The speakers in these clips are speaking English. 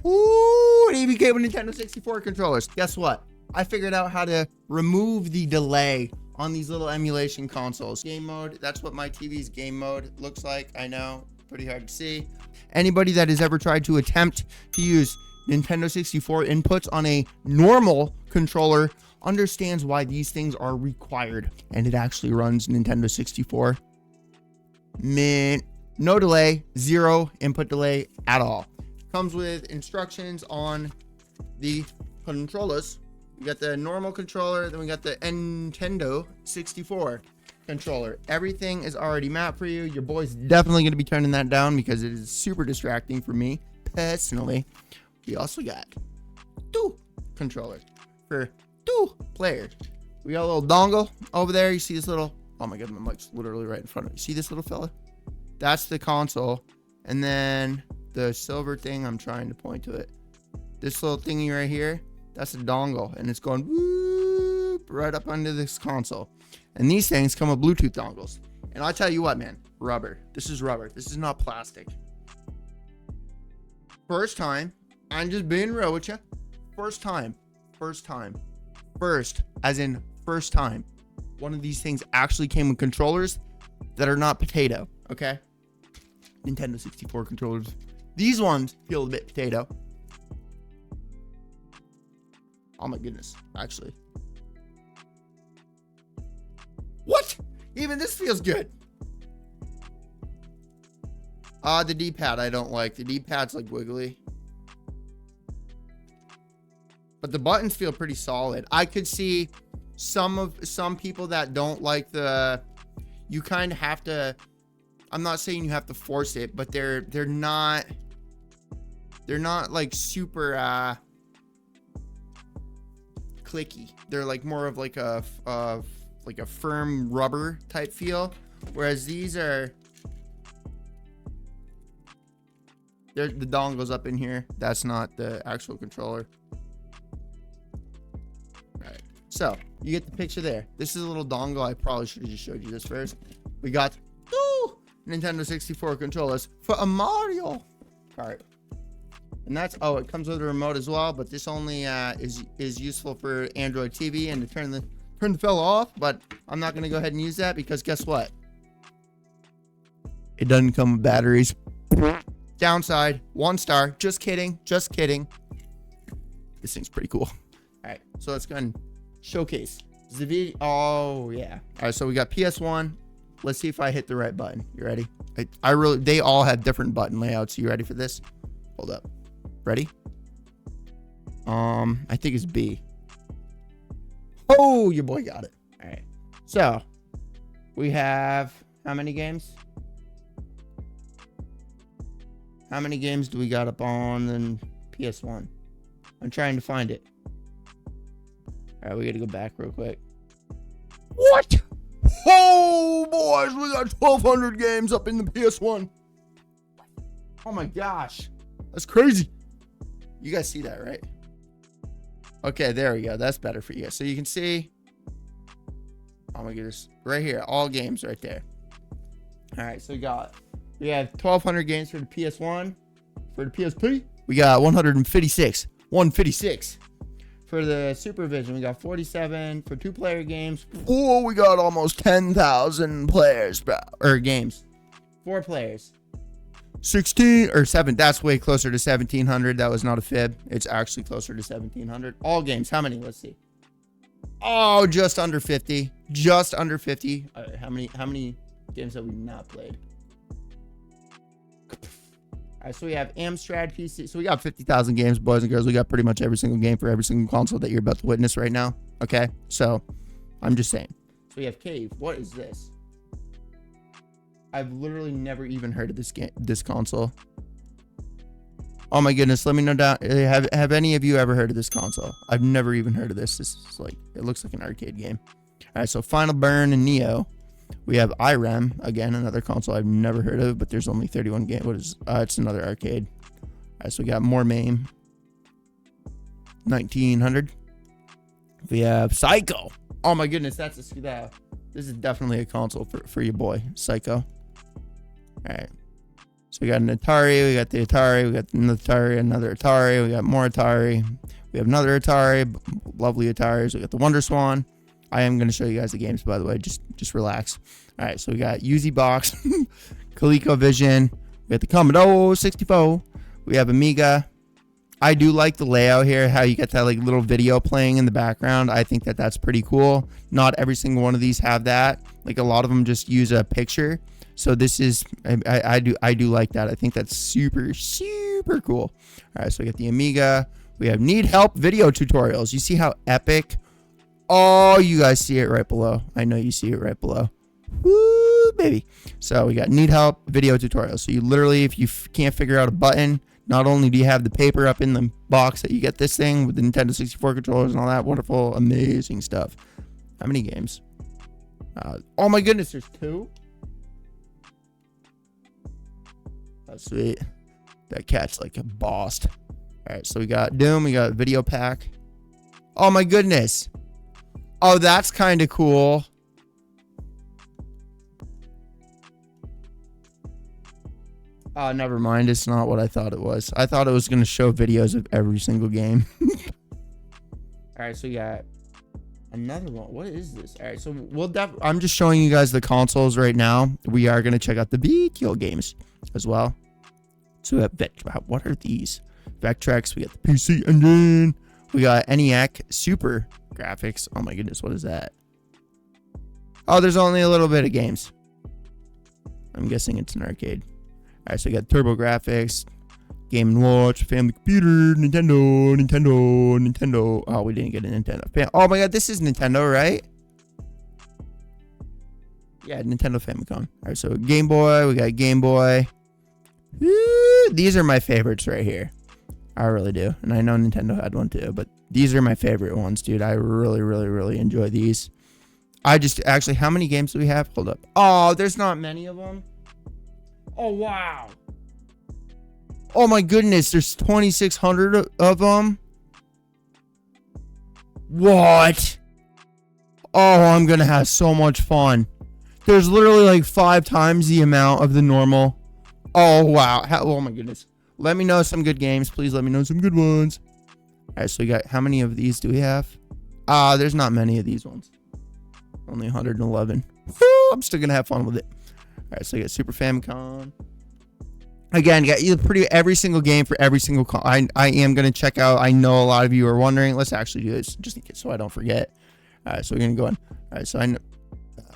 Ooh, an EV cable Nintendo 64 controllers. Guess what? I figured out how to remove the delay on these little emulation consoles. Game mode, that's what my TV's game mode looks like. I know, pretty hard to see. Anybody that has ever tried to attempt to use Nintendo 64 inputs on a normal controller understands why these things are required. And it actually runs Nintendo 64. No delay, zero input delay at all. Comes with instructions on the controllers. We got the normal controller, then we got the Nintendo 64 controller. Everything is already mapped for you. Your boy's definitely going to be turning that down because it is super distracting for me personally. We also got 2 controllers for 2 players. We got a little dongle over there. You see this little, oh my god, my mic's literally right in front of me. See this little fella? That's the console. And then the silver thing, I'm trying to point to it. This little thingy right here, that's a dongle, and it's going whoop right up under this console. And these things come with Bluetooth dongles. And I'll tell you what, man, rubber. This is rubber. This is not plastic. First time, I'm just being real with you. First as in first time, one of these things actually came with controllers that are not potato, okay? Nintendo 64 controllers. These ones feel a bit potato. Oh my goodness, actually. What? Even this feels good. The D-pad I don't like. The D-pad's like wiggly. But the buttons feel pretty solid. I could see some people that don't like you kind of have to, I'm not saying you have to force it, but they're not like super clicky. They're like more of like a firm rubber type feel, whereas these are, the dongle's up in here. That's not the actual controller. Right. So you get the picture there. This is a little dongle. I probably should have just showed you this first. We got 2 Nintendo 64 controllers for a Mario Kart. And that's, oh, it comes with a remote as well, but this only is useful for Android TV and to turn the fella off, but I'm not going to go ahead and use that because guess what? It doesn't come with batteries. Downside, 1 star. Just kidding. Just kidding. This thing's pretty cool. All right, so let's go and showcase the video. Oh, yeah. All right, so we got PS1. Let's see if I hit the right button. You ready? They all have different button layouts. You ready for this? Hold up. Ready? I think it's B. Oh, your boy got it. All right. So we have how many games? How many games do we got up on the PS1? I'm trying to find it. All right, we got to go back real quick. What? Oh, boys, we got 1,200 games up in the PS1. Oh my gosh. That's crazy. You guys see that, right? Okay, there we go. That's better for you. So you can see, oh my goodness, right here, all games right there. All right, so we have 1,200 games for the PS1. For the PSP, we got 156. 156. For the Supervision, we got 47. For 2-player games, oh, we got almost 10,000 players, bro, or games. 4 players. 16 or 7. That's way closer to 1,700. That was not a fib. It's actually closer to 1,700. All games. How many? Let's see. Oh, just under 50. Just under 50. How many games have we not played? All right, so we have Amstrad PC. So we got 50,000 games, boys and girls. We got pretty much every single game for every single console that you're about to witness right now. Okay, so I'm just saying. So we have Cave. What is this? I've literally never even heard of this console. Oh my goodness, let me know down. Have any of you ever heard of this console? I've never even heard of this. This is like, it looks like an arcade game. All right, so Final Burn and Neo. We have IREM, again, another console I've never heard of, but there's only 31 games. What is, it's another arcade. All right, so we got more MAME. 1900. We have Psycho. Oh my goodness, this is definitely a console for your boy, Psycho. All right. So we got an Atari, we got the Atari, we got another Atari, we got more Atari, we have another Atari, lovely Ataris, we got the Wonder Swan. I am going to show you guys the games, by the way, just relax. All right, so we got UZ Box, ColecoVision, we got the Commodore 64, we have Amiga. I do like the layout here, how you get that like little video playing in the background. I think that that's pretty cool. Not every single one of these have that. Like a lot of them just use a picture. So this is, I do like that. I think that's super cool. All right, so we got the Amiga. We have Need Help video tutorials. You see how epic? Oh, you guys see it right below. I know you see it right below. Woo, baby. So we got Need Help video tutorials. So you literally, if you can't figure out a button, not only do you have the paper up in the box that you get this thing with the Nintendo 64 controllers and all that wonderful, amazing stuff. How many games? Oh my goodness, there's 2. That's sweet. That cat's like a boss. All right, so we got Doom, we got Video Pack. Oh my goodness. Oh, that's kind of cool. Never mind. It's not what I thought it was. I thought it was going to show videos of every single game. All right, so we got another one. What is this? All right, so I'm just showing you guys the consoles right now. We are going to check out the BQ games as well. So we have what are these? Vectrex. We got the PC Engine. We got ENIAC Super Graphics. Oh my goodness, what is that? Oh, there's only a little bit of games. I'm guessing it's an arcade. All right, so we got TurboGrafx, Game & Watch, Family Computer, Nintendo. Oh, we didn't get a Nintendo. Oh my god, this is Nintendo, right? Yeah, Nintendo Famicom. All right, so Game Boy, we got Game Boy. Woo, these are my favorites right here. I really do. And I know Nintendo had one too, but these are my favorite ones, dude. I really enjoy these. Actually, how many games do we have? Hold up. Oh, there's not many of them. Oh, wow. Oh, my goodness. There's 2,600 of them. What? Oh, I'm going to have so much fun. There's literally like 5 times the amount of the normal. Oh, wow. Oh, my goodness. Let me know some good games. Please let me know some good ones. All right, so we got, how many of these do we have? There's not many of these ones. Only 111. Woo, I'm still going to have fun with it. All right, so you got Super Famicom. Again, you got every single game for every single I am going to check out. I know a lot of you are wondering. Let's actually do this just in case so I don't forget. All right, so we're going to go on. All right, so I know.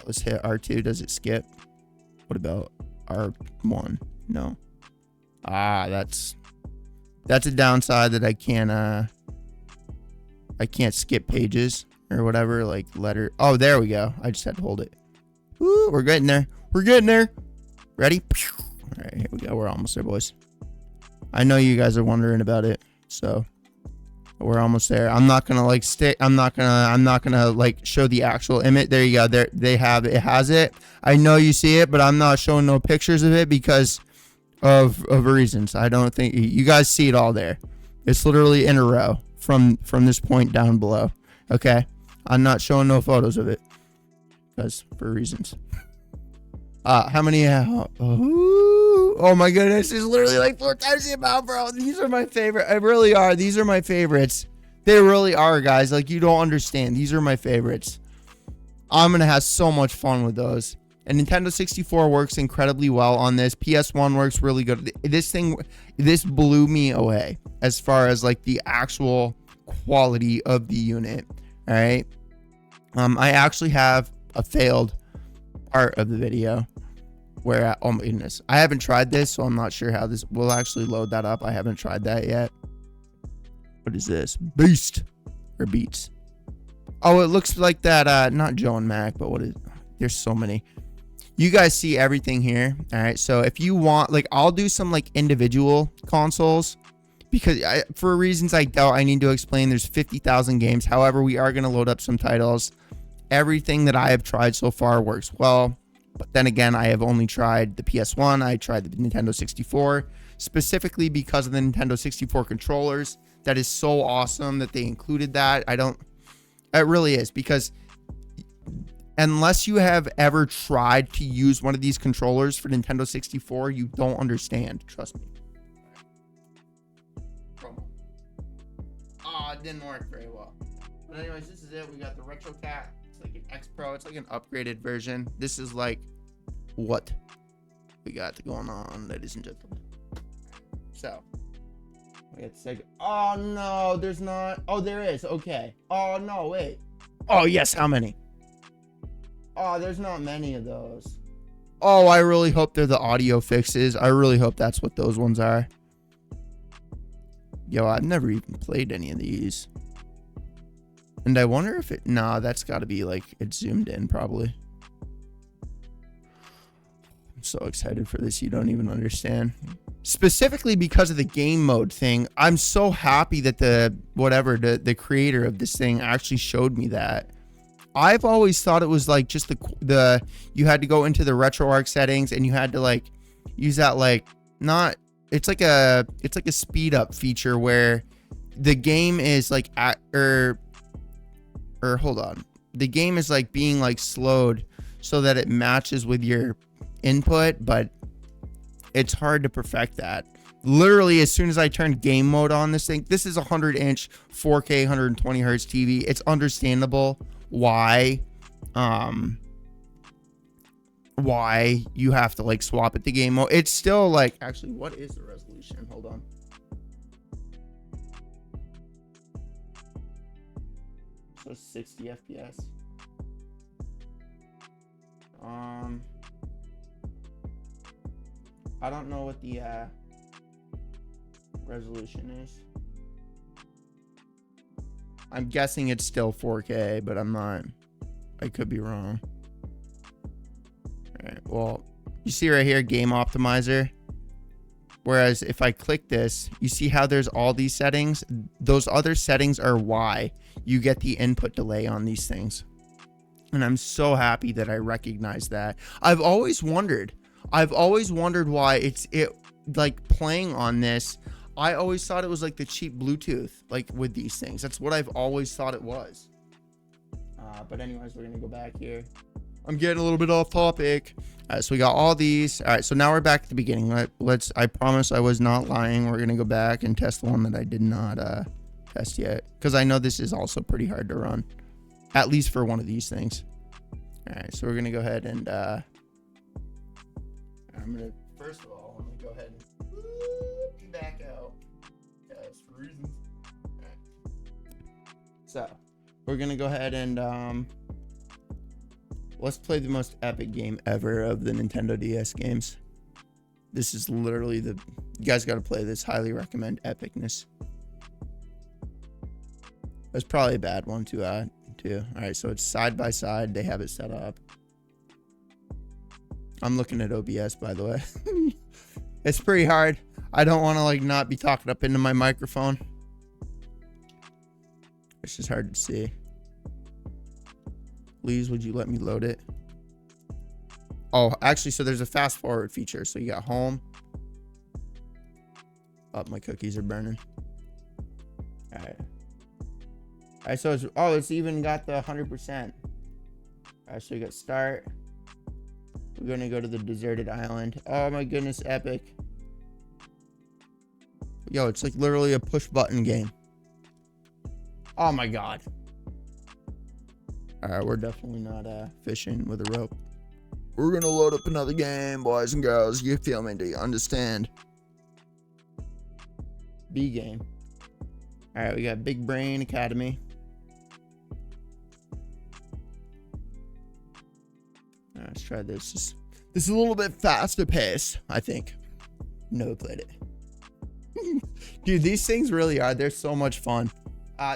Let's hit R2. Does it skip? What about R1? No. That's a downside that I can't skip pages or whatever, like letter. Oh, there we go. I just had to hold it. Woo, we're getting there. We're getting there. Ready? All right, here we go. We're almost there, boys. I know you guys are wondering about it, so we're almost there. I'm not gonna like I'm not gonna like show the actual image. There you go. There they have it. It has it. I know you see it, but I'm not showing no pictures of it because of reasons. I don't think you guys see it all there. It's literally in a row from this point down below. Okay, I'm not showing no photos of it because for reasons. How many? Oh my goodness, it's literally like 4 times the amount, bro. These are my favorite. I really are. These are my favorites. They really are, guys. Like, you don't understand. These are my favorites. I'm gonna have so much fun with those. And Nintendo 64 works incredibly well on this. PS1 works really good. This blew me away as far as like the actual quality of the unit. All right. I actually have a failed part of the video where, oh my goodness, I haven't tried this, so I'm not sure how this will actually load that up. I haven't tried that yet. What is this? Beast or Beats? Oh, it looks like that. Not Joe and Mac, but what is? There's so many. You guys see everything here. All right. So if you want, like, I'll do some like individual consoles because for reasons I doubt I need to explain. There's 50,000 games. However, we are going to load up some titles. Everything that I have tried so far works well. But then again, I have only tried the PS1. I tried the Nintendo 64 specifically because of the Nintendo 64 controllers. That is so awesome that they included that. It really is, because unless you have ever tried to use one of these controllers for Nintendo 64, you don't understand. Trust me. Promo. Oh, it didn't work very well. But anyways, this is it. We got the Retro Cat. It's like an X Pro. It's like an upgraded version. This is like what we got going on, ladies and gentlemen. So we got the Sega. Oh no, there's not. Oh, there is. Okay. Oh no, wait. Oh yes, how many? Oh, there's not many of those. Oh, I really hope they're the audio fixes. I really hope that's what those ones are. Yo, I've never even played any of these. And I wonder if it... Nah, that's got to be like... It's zoomed in, probably. I'm so excited for this. You don't even understand. Specifically because of the game mode thing. I'm so happy that the creator of this thing actually showed me that. I've always thought it was like just the you had to go into the RetroArch settings and you had to like use that like not it's like a speed up feature where the game is like or hold on, the game is like being like slowed so that it matches with your input, but it's hard to perfect that. Literally, as soon as I turned game mode on this thing, this is a 100-inch 4K 120 hertz TV. It's understandable why you have to like swap it to game mode. It's still like, actually, what is the resolution? Hold on. So 60 FPS. I don't know what the resolution is. I'm guessing it's still 4K, but I'm not. I could be wrong. All right. Well, you see right here, Game Optimizer. Whereas if I click this, you see how there's all these settings? Those other settings are why you get the input delay on these things. And I'm so happy that I recognize that. I've always wondered why it like playing on this. I always thought it was like the cheap Bluetooth, like with these things. That's what I've always thought it was. But anyways, we're gonna go back here. I'm getting a little bit off topic. All right, so we got all these. All right, so now we're back at the beginning. I promise I was not lying. We're gonna go back and test the one that I did not test yet, because I know this is also pretty hard to run, at least for one of these things. All right, so we're gonna go ahead and first of all, I'm gonna go ahead and be back out. Yes, for reasons. All right. So we're gonna go ahead and let's play the most epic game ever of the Nintendo DS games. This is literally you guys got to play this. Highly recommend epicness. It's probably a bad one to too. All right, so it's side by side. They have it set up. I'm looking at OBS, by the way. It's pretty hard. I don't want to like not be talking up into my microphone. It's just hard to see. Please, would you let me load it? Oh, actually, so there's a fast forward feature. So you got home. Oh, my cookies are burning. All right. All right, so it's even got the 100%. All right, so you got start. We're gonna go to the deserted island. Oh my goodness, epic. Yo, it's like literally a push button game. Oh my god. All right, we're definitely not fishing with a rope. We're gonna load up another game, boys and girls. You feel me? Do you understand? B game. All right, we got Big Brain Academy. All right, let's try this. This is a little bit faster pace, I think. No, played it. Dude, these things really are. They're so much fun.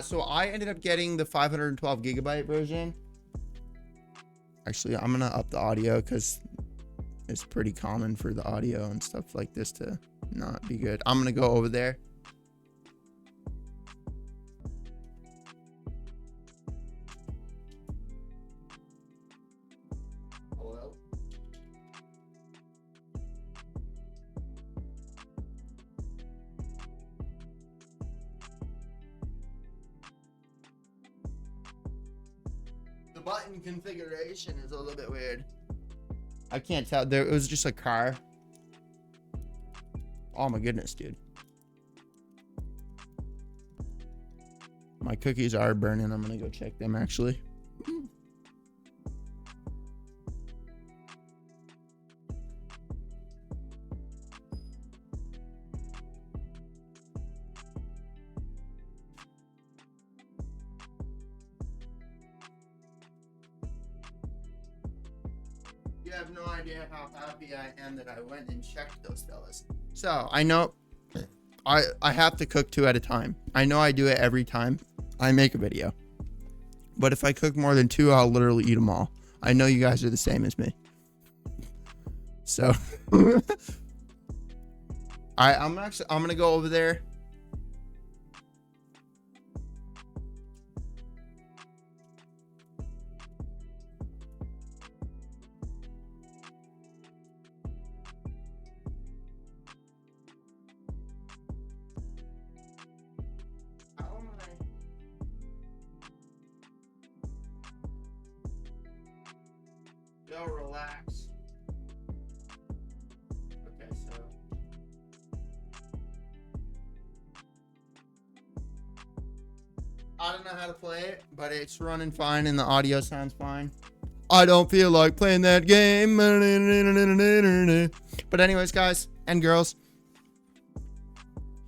So I ended up getting the 512 gigabyte version. Actually, I'm gonna up the audio because it's pretty common for the audio and stuff like this to not be good. I'm gonna go over there. Hello? The The button configuration is a little bit weird. I can't tell. There, it was just a car. Oh my goodness, dude. My cookies are burning. I'm gonna go check them actually. You have no idea how happy I am that I went and checked those fellas. So I know I have to cook 2 at a time. I know I do it every time I make a video. But if I cook more than 2, I'll literally eat them all. I know you guys are the same as me. So I'm gonna go over there. Go relax. Okay, so I don't know how to play it, but it's running fine and the audio sounds fine. I don't feel like playing that game. But anyways, guys and girls,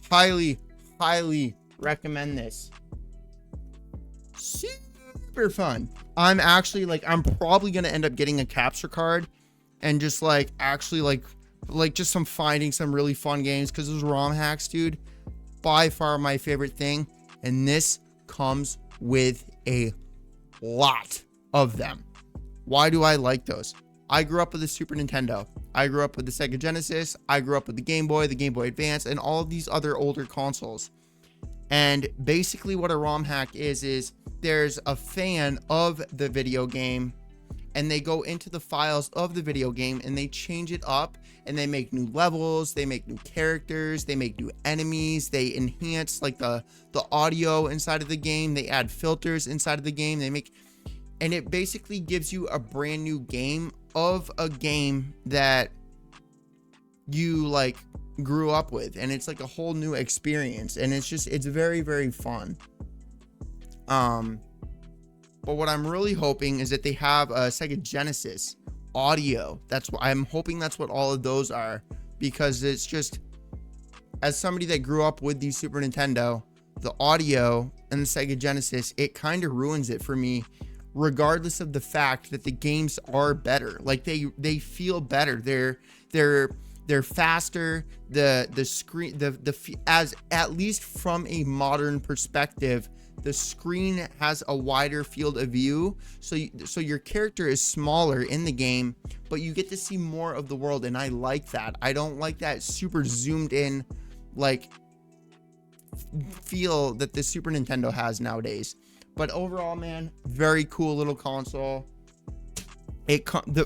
highly recommend this. Super fun. I'm actually I'm probably gonna end up getting a capture card and just actually just finding some really fun games, because those ROM hacks, dude, by far my favorite thing, and this comes with a lot of them. Why do I like those? I grew up with the Super Nintendo. I grew up with the Sega Genesis. I grew up with the Game Boy Advance, and all of these other older consoles. And basically what a ROM hack is there's a fan of the video game, and they go into the files of the video game and they change it up, and they make new levels, they make new characters, they make new enemies, they enhance the audio inside of the game, they add filters inside of the game, and it basically gives you a brand new game of a game that you grew up with, and it's a whole new experience, and it's very fun. But what I'm really hoping is that they have a Sega Genesis audio. That's what I'm hoping. That's what all of those are, because it's just, as somebody that grew up with the Super Nintendo, the audio and the Sega Genesis, it kind of ruins it for me, regardless of the fact that the games are better. They feel better. They're faster. The screen, as at least from a modern perspective, the screen has a wider field of view, so your character is smaller in the game, but you get to see more of the world, and I like that. I don't like that super zoomed in feel that the Super Nintendo has nowadays. But overall, man, very cool little console.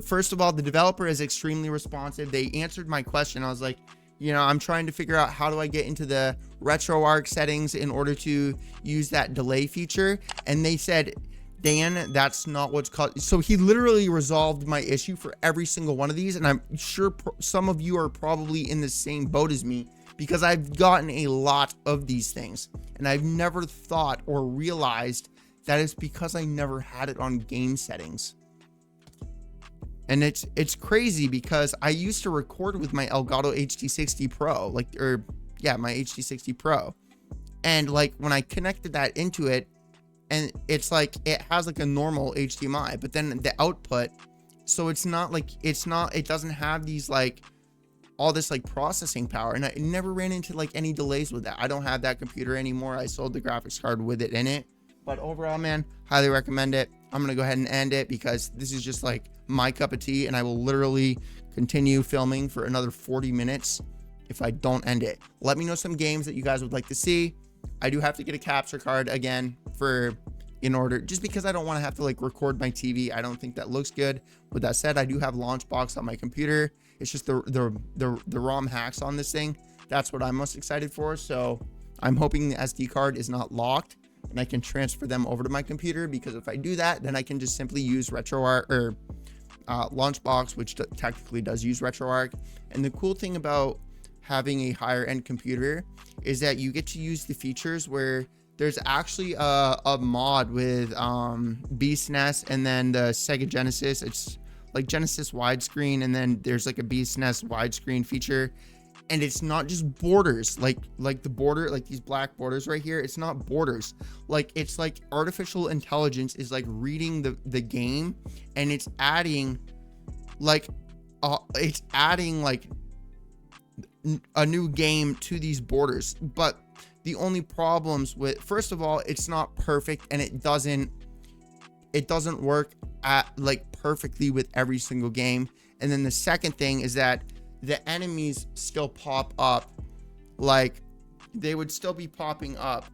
First of all, the developer is extremely responsive. They answered my question. I was like, I'm trying to figure out how do I get into the RetroArch settings in order to use that delay feature. And they said, Dan, that's not what's called. So he literally resolved my issue for every single one of these. And I'm sure some of you are probably in the same boat as me, because I've gotten a lot of these things, and I've never thought or realized that it's because I never had it on game settings. And it's crazy, because I used to record with my Elgato HD60 Pro, my HD60 Pro. And when I connected that into it, and it's it has a normal HDMI, but then the output, so it doesn't have these all this processing power, and I never ran into any delays with that. I don't have that computer anymore. I sold the graphics card with it in it. But overall, man, highly recommend it. I'm gonna go ahead and end it, because this is just my cup of tea, and I will literally continue filming for another 40 minutes if I don't end it. Let me know some games that you guys would like to see. I do have to get a capture card again just because I don't want to have to record my TV. I don't think that looks good. With that said, I do have Launchbox on my computer. It's just the ROM hacks on this thing. That's what I'm most excited for. So I'm hoping the SD card is not locked, and I can transfer them over to my computer, because if I do that, then I can just simply use RetroArch or Launchbox, which technically does use RetroArch. And the cool thing about having a higher end computer is that you get to use the features where there's actually a mod with Beast Nest and then the Sega Genesis. It's like Genesis widescreen, and then there's like a Beast Nest widescreen feature. And it's not just borders, like the border, like these black borders right here. It's not borders. Like, it's like artificial intelligence is like reading the game, and it's adding like a new game to these borders. But the only problems with, first of all, it's not perfect, and it doesn't work at like perfectly with every single game. And then the second thing is that the enemies still pop up, like they would still be popping up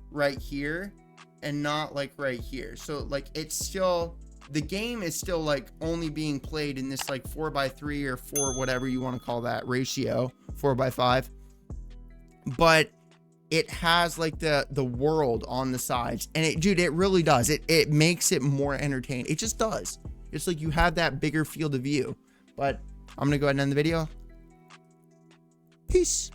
right here and not like right here. So like, it's still, the game is still like only being played in this like 4:3 or 4, whatever you want to call that ratio, 4:5, but it has like the world on the sides, and it really does, it makes it more entertaining. It just does. It's like you have that bigger field of view. But I'm gonna go ahead and end the video. Peace.